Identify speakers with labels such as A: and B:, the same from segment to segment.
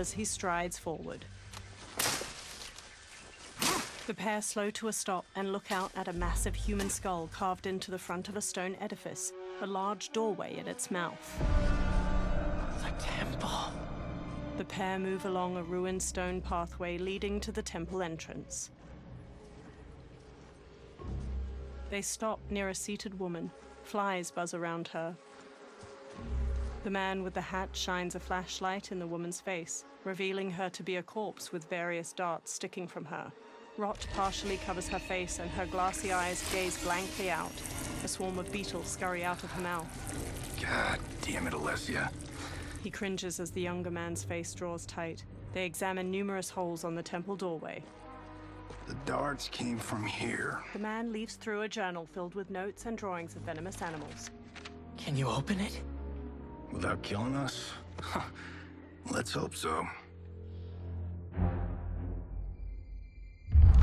A: as he strides forward. The pair slow to a stop and look out at a massive human skull carved into the front of a stone edifice, a large doorway in its mouth.
B: The temple.
A: The pair move along a ruined stone pathway leading to the temple entrance. They stop near a seated woman. Flies buzz around her. The man with the hat shines a flashlight in the woman's face, revealing her to be a corpse with various darts sticking from her. Rot partially covers her face and her glassy eyes gaze blankly out. A swarm of beetles scurry out of her mouth.
C: God damn it, Alessia.
A: He cringes as the younger man's face draws tight. They examine numerous holes on the temple doorway.
C: The darts came from here.
A: The man leaves through a journal filled with notes and drawings of venomous animals.
B: Can you open it?
C: Without killing us? Let's hope so.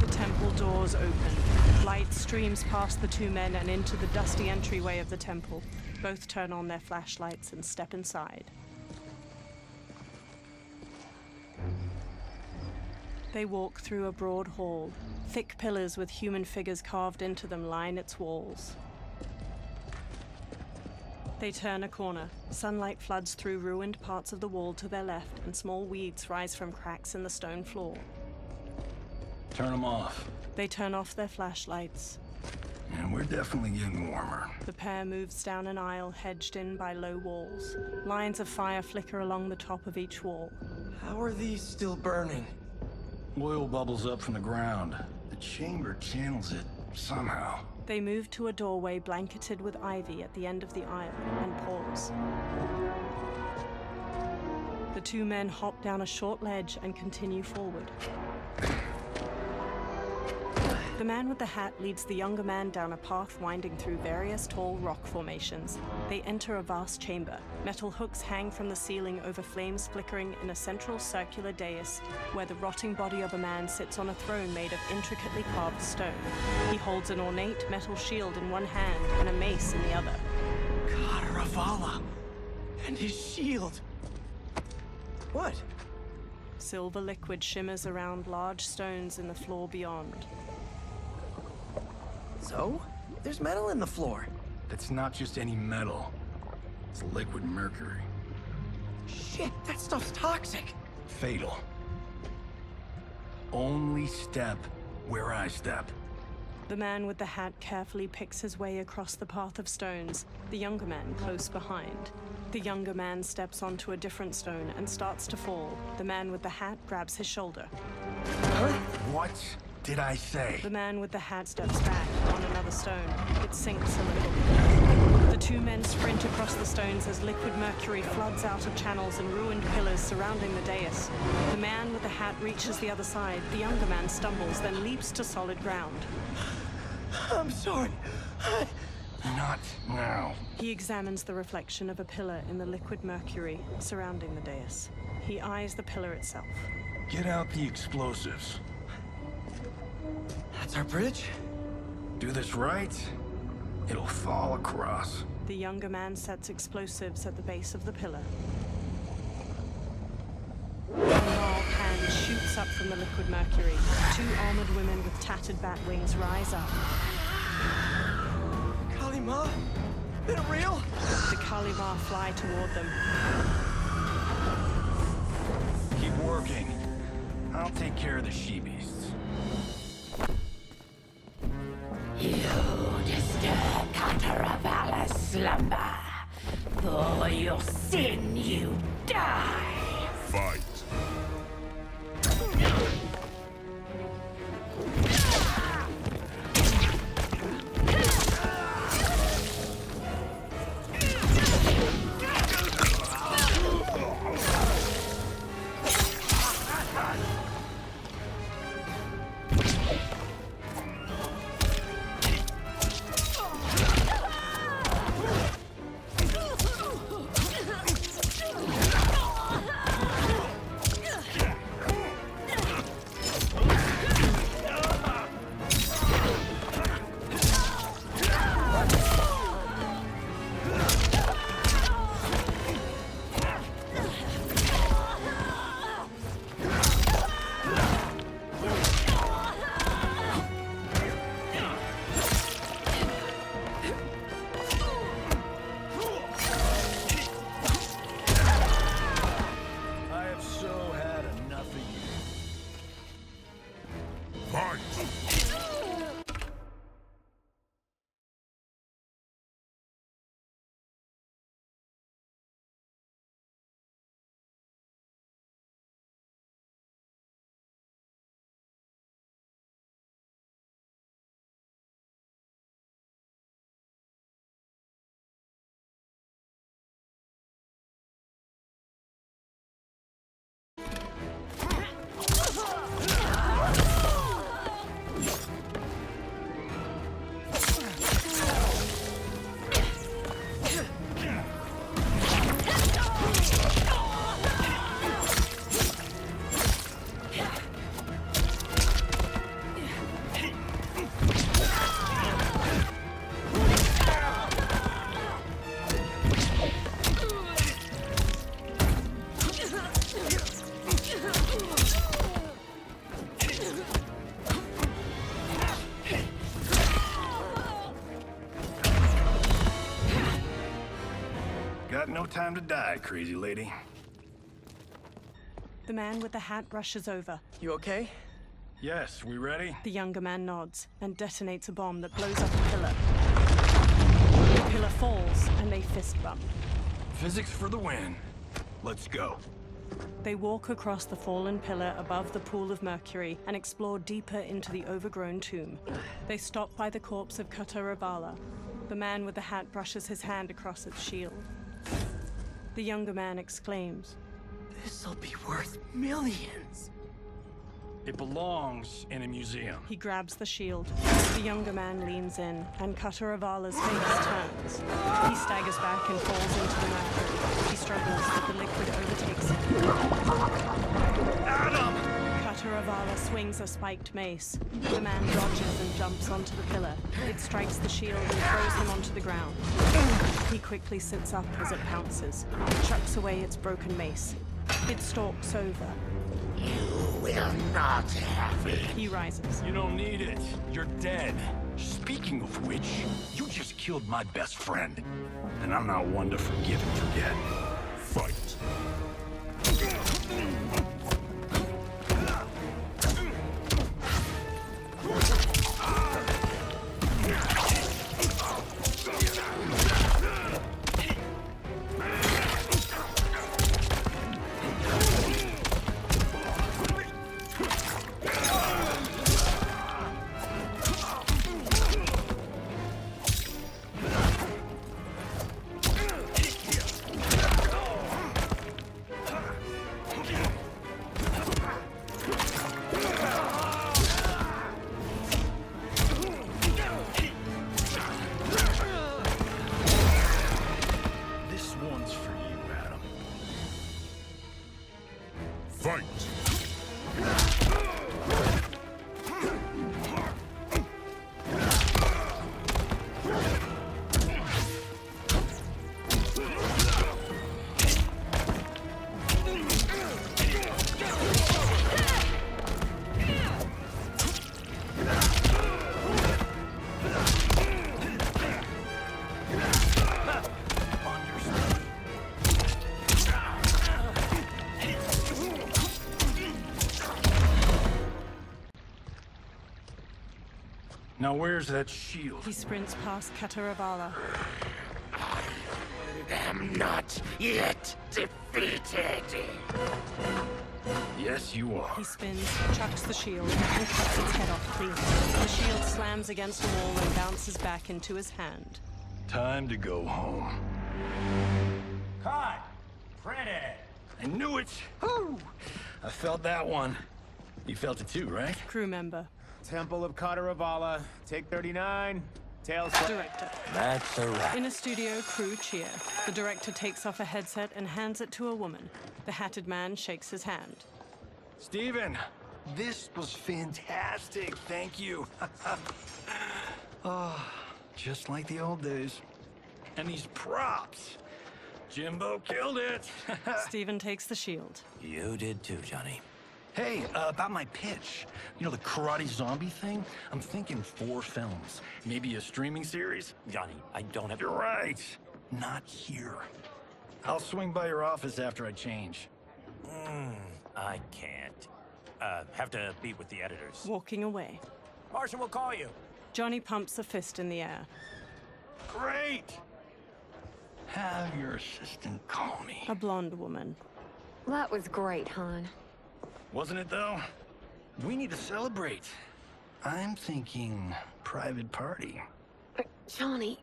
A: The temple doors open. Light streams past the two men and into the dusty entryway of the temple. Both turn on their flashlights and step inside. They walk through a broad hall. Thick pillars with human figures carved into them line its walls. They turn a corner. Sunlight floods through ruined parts of the wall to their left, and small weeds rise from cracks in the stone floor.
C: Turn them off.
A: They turn off their flashlights.
C: And we're definitely getting warmer.
A: The pair moves down an aisle hedged in by low walls. Lines of fire flicker along the top of each wall.
B: How are these still burning?
C: Oil bubbles up from the ground. The chamber channels it somehow.
A: They move to a doorway blanketed with ivy at the end of the aisle and pause. The two men hop down a short ledge and continue forward. The man with the hat leads the younger man down a path winding through various tall rock formations. They enter a vast chamber. Metal hooks hang from the ceiling over flames flickering in a central circular dais where the rotting body of a man sits on a throne made of intricately carved stone. He holds an ornate metal shield in one hand and a mace in the other.
B: Ravala! And his shield! What?
A: Silver liquid shimmers around large stones in the floor beyond.
B: So? There's metal in the floor.
C: That's not just any metal. It's liquid mercury.
B: Shit, that stuff's toxic.
C: Fatal. Only step where I step.
A: The man with the hat carefully picks his way across the path of stones, the younger man close behind. The younger man steps onto a different stone and starts to fall. The man with the hat grabs his shoulder.
B: Huh?
C: What did I say?
A: The man with the hat steps back on another stone. It sinks a little. The two men sprint across the stones as liquid mercury floods out of channels and ruined pillars surrounding the dais. The man with the hat reaches the other side. The younger man stumbles, then leaps to solid ground.
B: I'm sorry.
C: Not now.
A: He examines the reflection of a pillar in the liquid mercury surrounding the dais. He eyes the pillar itself.
C: Get out the explosives.
B: That's our bridge?
C: Do this right, it'll fall across.
A: The younger man sets explosives at the base of the pillar. A gnarled hand shoots up from the liquid mercury. Two armored women with tattered bat wings rise up.
B: Kalima? Is it real?
A: The Kalimar fly toward them.
C: Keep working. I'll take care of the she-beasts.
D: You disturb Cataravalla's slumber. For your sin you die.
E: Fight.
C: time to die, crazy lady.
A: The man with the hat rushes over.
B: You okay?
C: Yes, we ready?
A: The younger man nods and detonates a bomb that blows up a pillar. The pillar falls and they fist bump.
C: Physics for the win. Let's go.
A: They walk across the fallen pillar above the pool of mercury and explore deeper into the overgrown tomb. They stop by the corpse of Kataravala. The man with the hat brushes his hand across its shield. The younger man exclaims,
B: This'll be worth millions.
C: It belongs in a museum.
A: He grabs the shield. The younger man leans in, and Kataravala's face turns. He staggers back and falls into the mercury. He struggles, but the liquid overtakes him.
C: Adam!
A: Kataravala swings a spiked mace. The man dodges and jumps onto the pillar. It strikes the shield and throws him onto the ground. He quickly sits up as it pounces. It chucks away its broken mace. It stalks over.
D: You will not have it.
A: He rises.
C: You don't need it. You're dead. Speaking of which, you just killed my best friend. And I'm not one to forgive and forget. Fight. Fight! Now where's that shield?
A: He sprints past Kataravala.
D: Am not yet defeated.
C: Yes, you are.
A: He spins, chucks the shield, and cuts its head off clean. The shield slams against a wall and bounces back into his hand.
C: Time to go home.
E: Cut! Printed!
C: I knew it! Woo! I felt that one. You felt it too, right?
A: Crew member.
E: Temple of Kataravala, take 39, tails.
A: Director.
E: That's a wrap.
A: In a studio, crew cheer. The director takes off a headset and hands it to a woman. The hatted man shakes his hand.
C: Steven, this was fantastic. Thank you. Oh, just like the old days. And these props. Jimbo killed it.
A: Steven takes the shield.
E: You did too, Johnny.
C: Hey, about my pitch. You know, the karate zombie thing? I'm thinking 4 films. Maybe a streaming series?
E: Johnny, I don't have...
C: You're right. Not here. I'll swing by your office after I change.
E: I can't. Have to meet with the editors.
A: Walking away.
E: Marshall will call you.
A: Johnny pumps a fist in the air.
C: Great! Have your assistant call me.
A: A blonde woman.
F: That was great, hon.
C: Wasn't it, though? We need to celebrate. I'm thinking private party.
F: Johnny,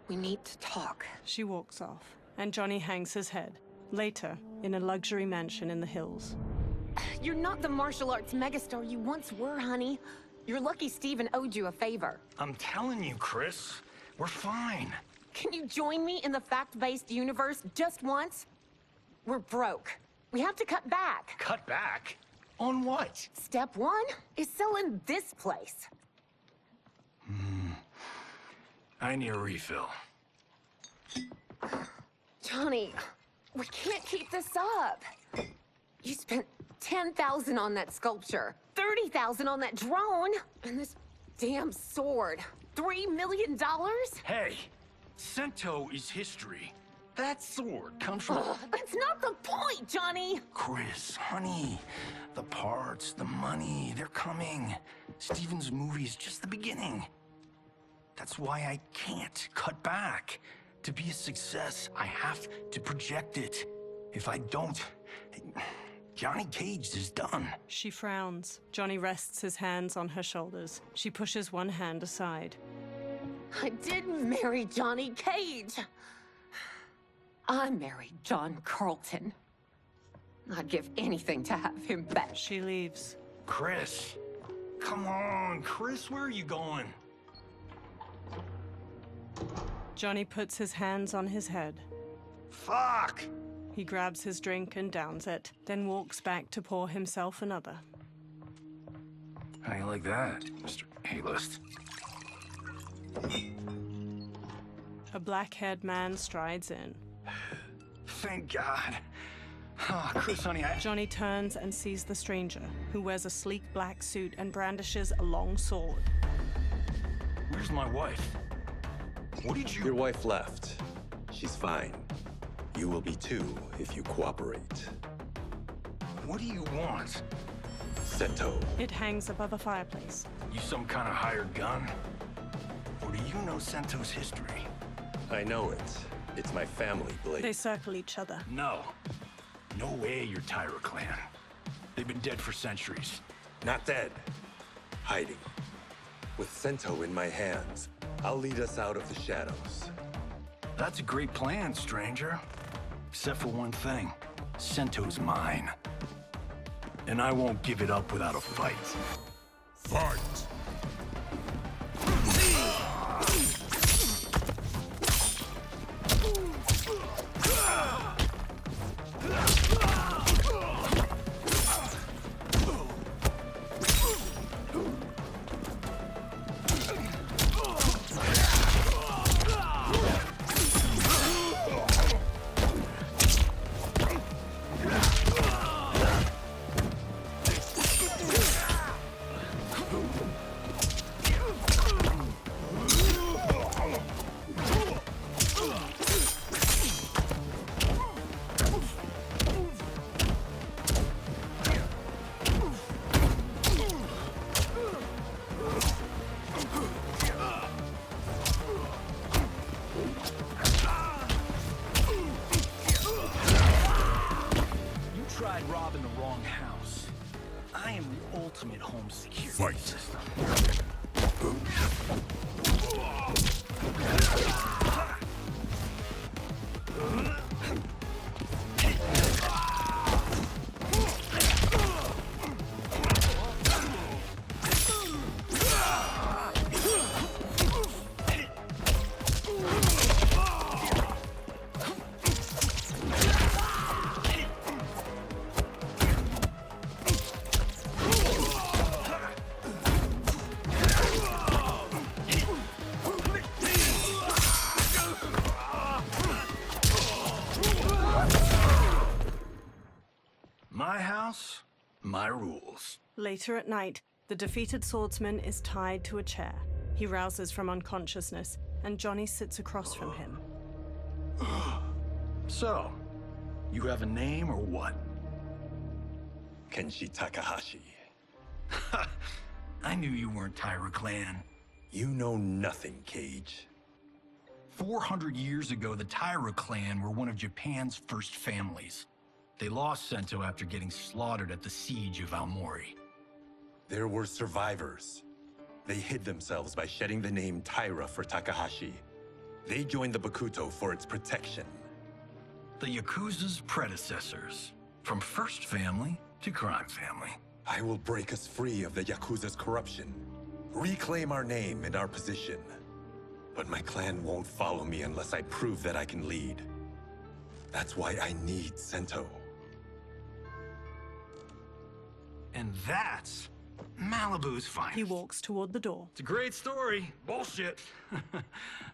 F: we need to talk.
A: She walks off, and Johnny hangs his head. Later, in a luxury mansion in the hills.
F: You're not the martial arts megastar you once were, honey. You're lucky Steven owed you a favor.
C: I'm telling you, Chris, we're fine.
F: Can you join me in the fact-based universe just once? We're broke. We have to cut back.
C: Cut back? On what?
F: Step 1 is selling this place.
C: I need a refill.
F: Johnny, we can't keep this up. You spent $10,000 on that sculpture, $30,000 on that drone, and this damn sword. $3 million?
C: Hey, Sento is history. That sword comes from...
F: Ugh, that's not the point, Johnny!
C: Chris, honey, the parts, the money, they're coming. Steven's movie is just the beginning. That's why I can't cut back. To be a success, I have to project it. If I don't, Johnny Cage is done.
A: She frowns. Johnny rests his hands on her shoulders. She pushes one hand aside.
F: I didn't marry Johnny Cage. I married John Carlton. I'd give anything to have him back.
A: She leaves.
C: Chris, come on, Chris, where are you going?
A: Johnny puts his hands on his head.
C: Fuck!
A: He grabs his drink and downs it, then walks back to pour himself another.
C: How you like that, Mr. A-list?
A: A black-haired man strides in.
C: Thank God. Oh, Chris, honey,
A: Johnny turns and sees the stranger, who wears a sleek black suit and brandishes a long sword.
C: Where's my wife? What did you...
G: Your wife left. She's fine. You will be too, if you cooperate.
C: What do you want?
G: Sento.
A: It hangs above a fireplace.
C: You some kind of hired gun? Or do you know Sento's history?
G: I know it. It's my family blade.
A: They circle each other.
C: No. No way you're Tyra clan. They've been dead for centuries.
G: Not dead. Hiding. With Sento in my hands, I'll lead us out of the shadows.
C: That's a great plan, stranger. Except for one thing. Sento's mine. And I won't give it up without a fight. Fight! Tried robbing the wrong house. I am the ultimate home security system. My house, my rules.
A: Later at night, the defeated swordsman is tied to a chair. He rouses from unconsciousness, and Johnny sits across from him.
C: So, you have a name or what?
G: Kenshi Takahashi.
C: I knew you weren't Tyra clan.
G: You know nothing, Cage.
C: 400 years ago, the Tyra clan were one of Japan's first families. They lost Sento after getting slaughtered at the siege of Aomori.
G: There were survivors. They hid themselves by shedding the name Tyra for Takahashi. They joined the Bakuto for its protection.
C: The Yakuza's predecessors. From first family to crime family.
G: I will break us free of the Yakuza's corruption. Reclaim our name and our position. But my clan won't follow me unless I prove that I can lead. That's why I need Sento.
C: And that's Malibu's finest.
A: He walks toward the door.
C: It's a great story. Bullshit.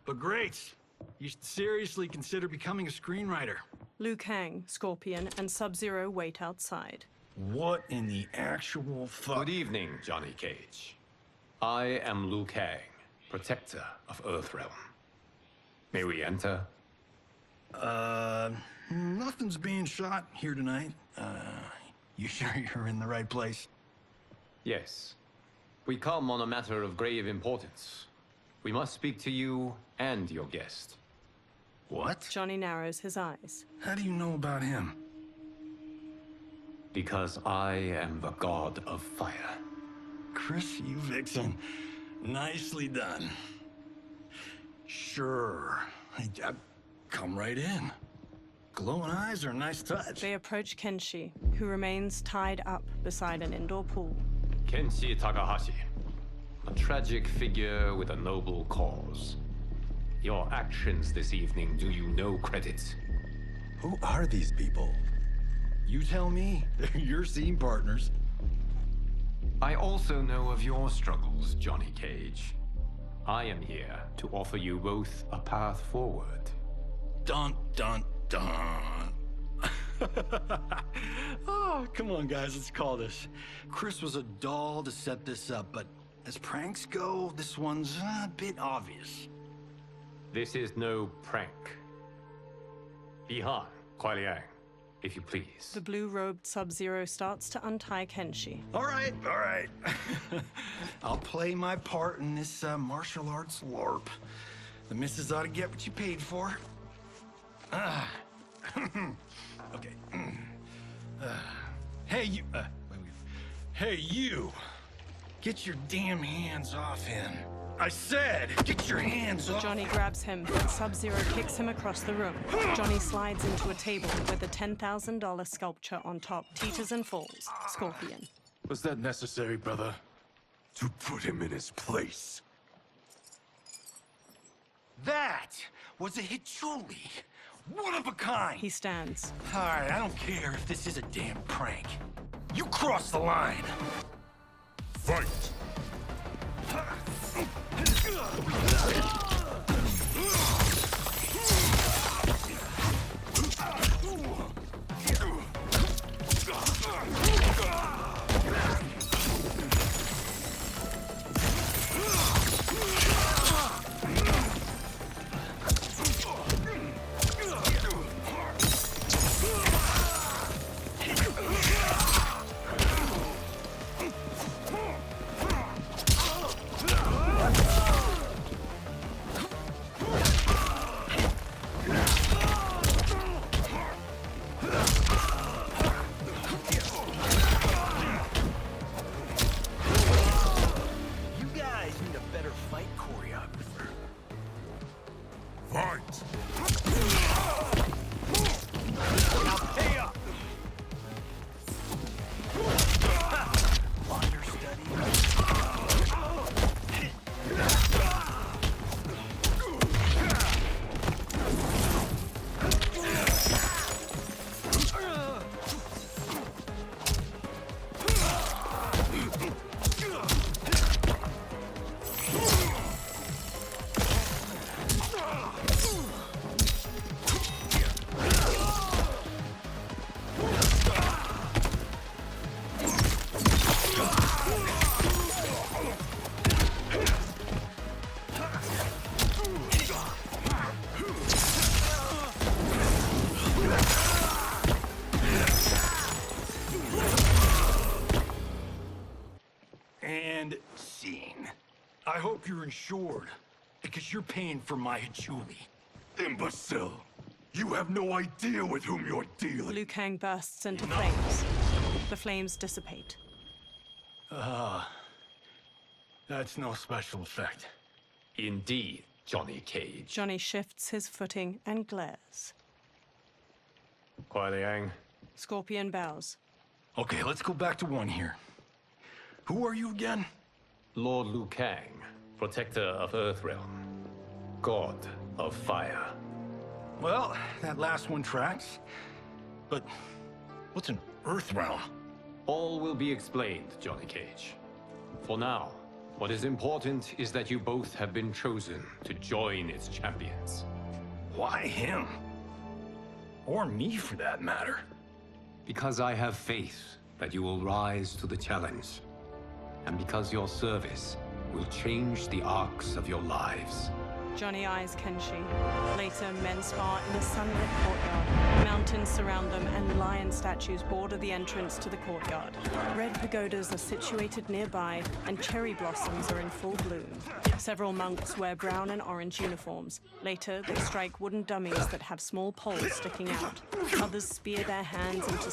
C: But great. You should seriously consider becoming a screenwriter.
A: Liu Kang, Scorpion, and Sub-Zero wait outside.
C: What in the actual fuck?
H: Good evening, Johnny Cage. I am Liu Kang, protector of Earthrealm. May we enter?
C: Nothing's being shot here tonight. You sure you're in the right place?
H: Yes. We come on a matter of grave importance. We must speak to you and your guest.
C: What?
A: Johnny narrows his eyes.
C: How do you know about him?
H: Because I am the god of fire.
C: Chris, you vixen. Nicely done. Sure. Come right in. Glowing eyes are a nice touch.
A: They approach Kenshi, who remains tied up beside an indoor pool.
H: Kenshi Takahashi. A tragic figure with a noble cause. Your actions this evening do you no credit.
G: Who are these people?
C: You tell me. They're your scene partners.
H: I also know of your struggles, Johnny Cage. I am here to offer you both a path forward.
C: Dun, dun, dun. Oh, come on, guys, let's call this. Chris was a doll to set this up, but as pranks go, this one's a bit obvious.
H: This is no prank. Bihan, Kuai Liang, if you please.
A: The blue-robed Sub-Zero starts to untie Kenshi.
C: All right, all right. I'll play my part in this martial arts LARP. The missus ought to get what you paid for. Okay. Hey, you. Wait. Hey, you. Get your damn hands off him. I said, get your hands off.
A: Johnny grabs him, but Sub-Zero kicks him across the room. Johnny slides into a table with a $10,000 sculpture on top, teeters and falls. Scorpion.
G: Was that necessary, brother? To put him in his place.
C: That was a Hichuli. One of a kind.
A: He stands.
C: All right, I don't care if this is a damn prank. You crossed the line.
G: Fight!
C: I hope you're insured, because you're paying for my Hichuli.
G: Imbecile! You have no idea with whom you're dealing.
A: Liu Kang bursts into flames. The flames dissipate.
C: That's no special effect.
H: Indeed, Johnny Cage.
A: Johnny shifts his footing and glares.
H: Kuai Liang.
A: Scorpion bows.
C: Okay, let's go back to one here. Who are you again?
H: Lord Liu Kang, protector of Earthrealm, god of fire.
C: Well, that last one tracks. But what's an Earthrealm?
H: All will be explained, Johnny Cage. For now, what is important is that you both have been chosen to join its champions.
C: Why him? Or me, for that matter.
H: Because I have faith that you will rise to the challenge. And because your service will change the arcs of your lives.
A: Johnny eyes Kenshi. Later, men spar in a sunlit courtyard. Mountains surround them, and lion statues border the entrance to the courtyard. Red pagodas are situated nearby, and cherry blossoms are in full bloom. Several monks wear brown and orange uniforms. Later, they strike wooden dummies that have small poles sticking out. Others spear their hands into